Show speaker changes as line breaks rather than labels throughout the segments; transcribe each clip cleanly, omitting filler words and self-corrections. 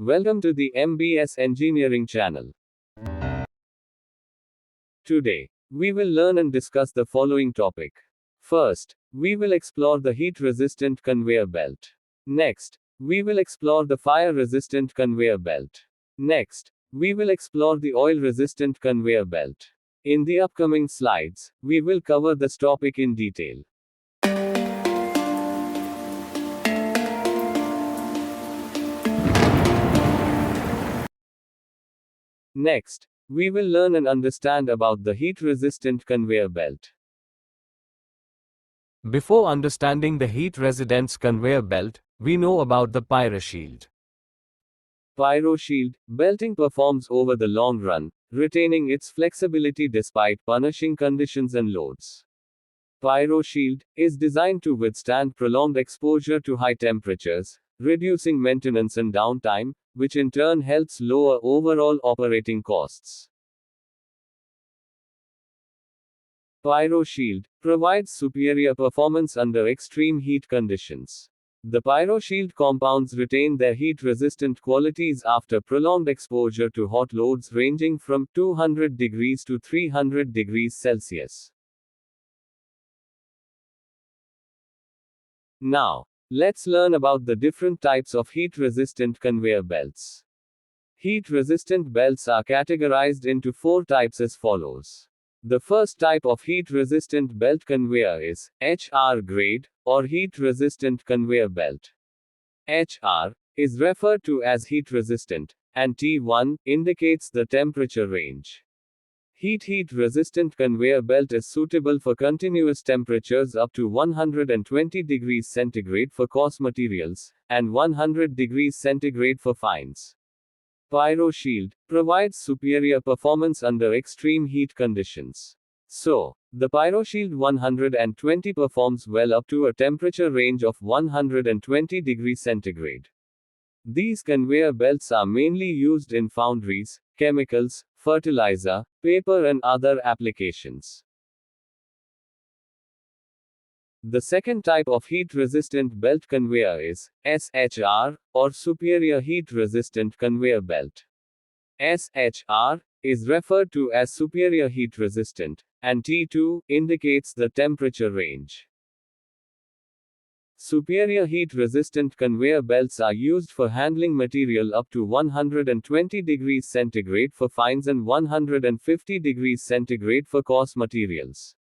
Welcome to the MBS Engineering channel. Today, we will learn and discuss the following topic. First, we will explore the heat-resistant conveyor belt. Next, we will explore the fire-resistant conveyor belt. Next, we will explore the oil-resistant conveyor belt. In the upcoming slides, we will cover this topic in detail. Next, we will learn and understand about the heat-resistant conveyor belt. Before understanding the heat-resistant conveyor belt, we know about the pyroshield. Pyroshield belting performs over the long run, retaining its flexibility despite punishing conditions and loads. Pyroshield is designed to withstand prolonged exposure to high temperatures, reducing maintenance and downtime, which in turn helps lower overall operating costs. Pyroshield provides superior performance under extreme heat conditions. The pyroshield compounds retain their heat-resistant qualities after prolonged exposure to hot loads ranging from 200 degrees to 300 degrees Celsius. Now, let's learn about the different types of heat-resistant conveyor belts. Heat-resistant belts are categorized into 4 types as follows. The first type of heat-resistant belt conveyor is HR grade, or heat-resistant conveyor belt. HR is referred to as heat-resistant, and T1 indicates the temperature range. Heat-resistant conveyor belt is suitable for continuous temperatures up to 120 degrees centigrade for coarse materials, and 100 degrees centigrade for fines. Pyroshield provides superior performance under extreme heat conditions. So, the Pyroshield 120 performs well up to a temperature range of 120 degrees centigrade. These conveyor belts are mainly used in foundries, chemicals, fertilizer, paper and other applications. The second type of heat-resistant belt conveyor is SHR, or Superior Heat-Resistant Conveyor Belt. SHR is referred to as Superior Heat Resistant, and T2 indicates the temperature range. Superior heat-resistant conveyor belts are used for handling material up to 120 degrees centigrade for fines and 150 degrees centigrade for coarse materials.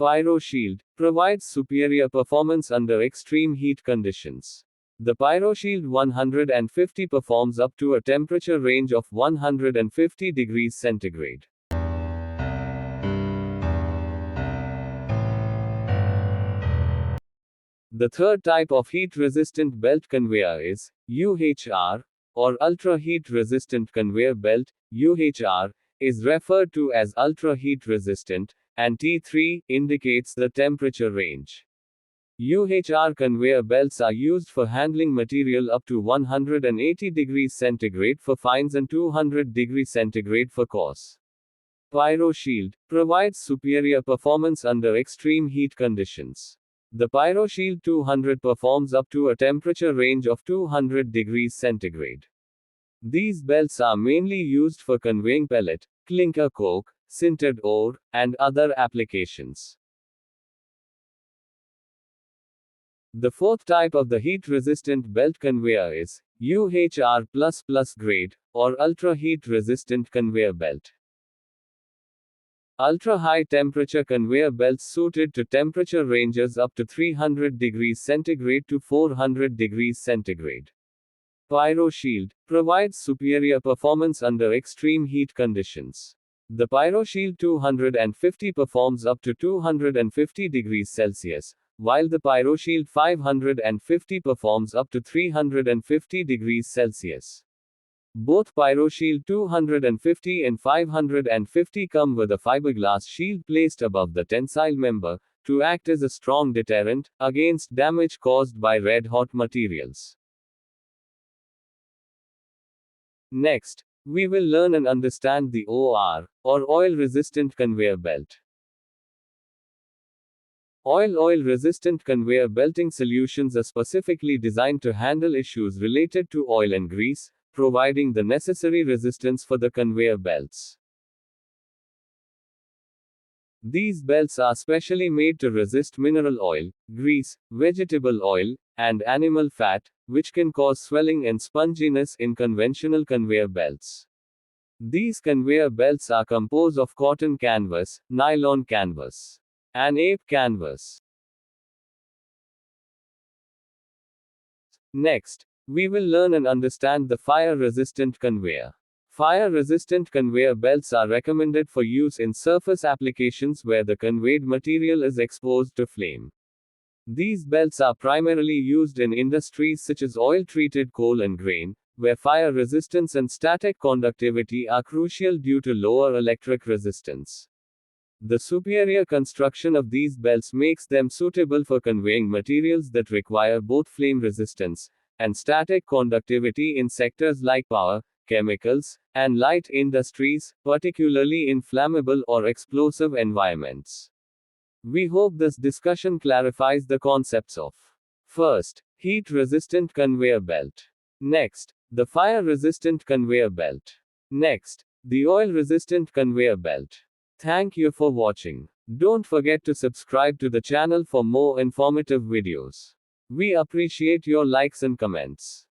Pyroshield provides superior performance under extreme heat conditions. The Pyroshield 150 performs up to a temperature range of 150 degrees centigrade. The third type of heat-resistant belt conveyor is UHR, or Ultra Heat Resistant Conveyor Belt. UHR is referred to as ultra heat resistant, and T3 indicates the temperature range. UHR conveyor belts are used for handling material up to 180 degrees centigrade for fines and 200 degrees centigrade for coarse. Pyroshield provides superior performance under extreme heat conditions. The Pyroshield 200 performs up to a temperature range of 200 degrees centigrade. These belts are mainly used for conveying pellet, clinker coke, sintered ore, and other applications. The fourth type of the heat-resistant belt conveyor is UHR++ grade, or Ultra Heat Resistant Conveyor Belt. Ultra-high temperature conveyor belts suited to temperature ranges up to 300 degrees centigrade to 400 degrees centigrade. Pyroshield provides superior performance under extreme heat conditions. The Pyroshield 250 performs up to 250 degrees Celsius, while the Pyroshield 550 performs up to 350 degrees Celsius. Both Pyroshield 250 and 550 come with a fiberglass shield placed above the tensile member, to act as a strong deterrent against damage caused by red-hot materials. Next, we will learn and understand the OR, or Oil Resistant Conveyor Belt. Oil-resistant conveyor belting solutions are specifically designed to handle issues related to oil and grease, providing the necessary resistance for the conveyor belts. These belts are specially made to resist mineral oil, grease, vegetable oil, and animal fat, which can cause swelling and sponginess in conventional conveyor belts. These conveyor belts are composed of cotton canvas, nylon canvas, and ape canvas. Next, we will learn and understand the fire-resistant conveyor. Fire-resistant conveyor belts are recommended for use in surface applications where the conveyed material is exposed to flame. These belts are primarily used in industries such as oil-treated coal and grain, where fire resistance and static conductivity are crucial due to lower electric resistance. The superior construction of these belts makes them suitable for conveying materials that require both flame resistance and static conductivity in sectors like power, chemicals, and light industries, particularly in flammable or explosive environments. We hope this discussion clarifies the concepts of: first, heat-resistant conveyor belt. Next, the fire-resistant conveyor belt. Next, the oil-resistant conveyor belt. Thank you for watching. Don't forget to subscribe to the channel for more informative videos. We appreciate your likes and comments.